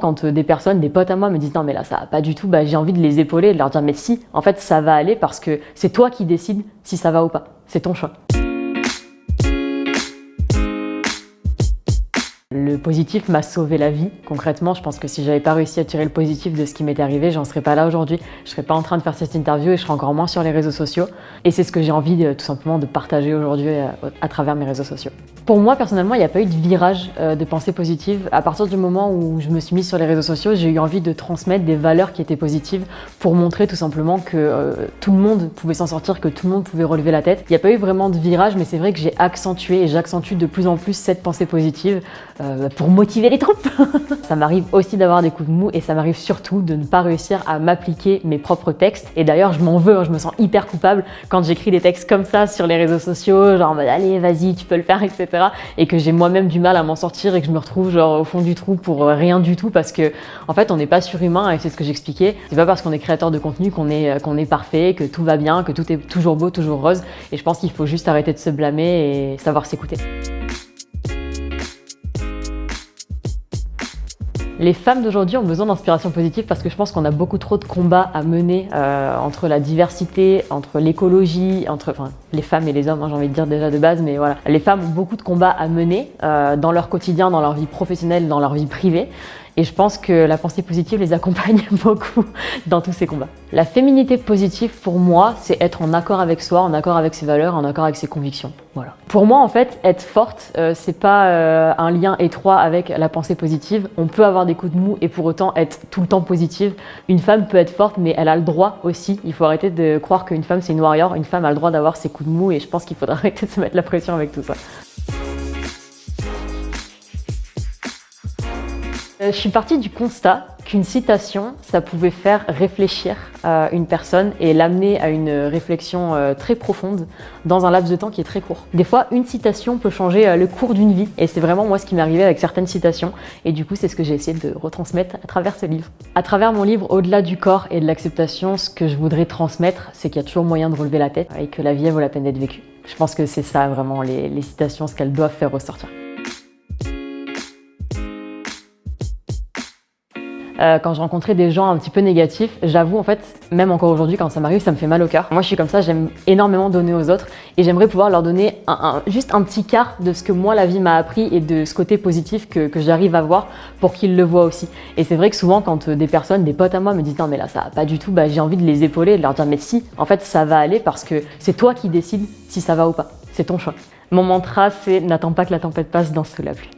quand des personnes, des potes à moi me disent non mais là ça va pas du tout, j'ai envie de les épauler et de leur dire mais si, en fait ça va aller parce que c'est toi qui décides si ça va ou pas, c'est ton choix. Le positif m'a sauvé la vie. Concrètement, je pense que si j'avais pas réussi à tirer le positif de ce qui m'était arrivé, j'en serais pas là aujourd'hui. Je serais pas en train de faire cette interview et je serais encore moins sur les réseaux sociaux. Et c'est ce que j'ai envie tout simplement de partager aujourd'hui à travers mes réseaux sociaux. Pour moi, personnellement, il n'y a pas eu de virage de pensée positive. À partir du moment où je me suis mise sur les réseaux sociaux, j'ai eu envie de transmettre des valeurs qui étaient positives pour montrer tout simplement que tout le monde pouvait s'en sortir, que tout le monde pouvait relever la tête. Il n'y a pas eu vraiment de virage, mais c'est vrai que j'ai accentué et j'accentue de plus en plus cette pensée positive pour motiver les troupes. Ça m'arrive aussi d'avoir des coups de mou et ça m'arrive surtout de ne pas réussir à m'appliquer mes propres textes. Et d'ailleurs, je m'en veux, je me sens hyper coupable quand j'écris des textes comme ça sur les réseaux sociaux, genre allez, vas-y, tu peux le faire, etc. Et que j'ai moi-même du mal à m'en sortir et que je me retrouve genre au fond du trou pour rien du tout parce que en fait, on n'est pas surhumain et c'est ce que j'expliquais. C'est pas parce qu'on est créateur de contenu qu'on est parfait, que tout va bien, que tout est toujours beau, toujours rose. Et je pense qu'il faut juste arrêter de se blâmer et savoir s'écouter. Les femmes d'aujourd'hui ont besoin d'inspiration positive parce que je pense qu'on a beaucoup trop de combats à mener entre la diversité, entre l'écologie, entre les femmes et les hommes, j'ai envie de dire déjà de base, mais voilà. Les femmes ont beaucoup de combats à mener dans leur quotidien, dans leur vie professionnelle, dans leur vie privée. Et je pense que la pensée positive les accompagne beaucoup dans tous ces combats. La féminité positive, pour moi, c'est être en accord avec soi, en accord avec ses valeurs, en accord avec ses convictions. Voilà. Pour moi, en fait, être forte, c'est pas un lien étroit avec la pensée positive. On peut avoir des coups de mou et pour autant être tout le temps positive. Une femme peut être forte, mais elle a le droit aussi. Il faut arrêter de croire qu'une femme, c'est une warrior. Une femme a le droit d'avoir ses coups de mou et je pense qu'il faudra arrêter de se mettre la pression avec tout ça. Je suis partie du constat qu'une citation, ça pouvait faire réfléchir une personne et l'amener à une réflexion très profonde dans un laps de temps qui est très court. Des fois, une citation peut changer le cours d'une vie et c'est vraiment moi ce qui m'est arrivé avec certaines citations et du coup, c'est ce que j'ai essayé de retransmettre à travers ce livre. À travers mon livre, au-delà du corps et de l'acceptation, ce que je voudrais transmettre, c'est qu'il y a toujours moyen de relever la tête et que la vie, elle vaut la peine d'être vécue. Je pense que c'est ça vraiment les citations, ce qu'elles doivent faire ressortir. Quand je rencontrais des gens un petit peu négatifs, j'avoue en fait, même encore aujourd'hui quand ça m'arrive, ça me fait mal au cœur. Moi je suis comme ça, j'aime énormément donner aux autres et j'aimerais pouvoir leur donner juste un petit quart de ce que moi la vie m'a appris et de ce côté positif que j'arrive à voir pour qu'ils le voient aussi. Et c'est vrai que souvent quand des personnes, des potes à moi me disent non mais là ça va pas du tout, j'ai envie de les épauler et de leur dire mais si, en fait ça va aller parce que c'est toi qui décides si ça va ou pas, c'est ton choix. Mon mantra c'est n'attends pas que la tempête passe, danse sous la pluie.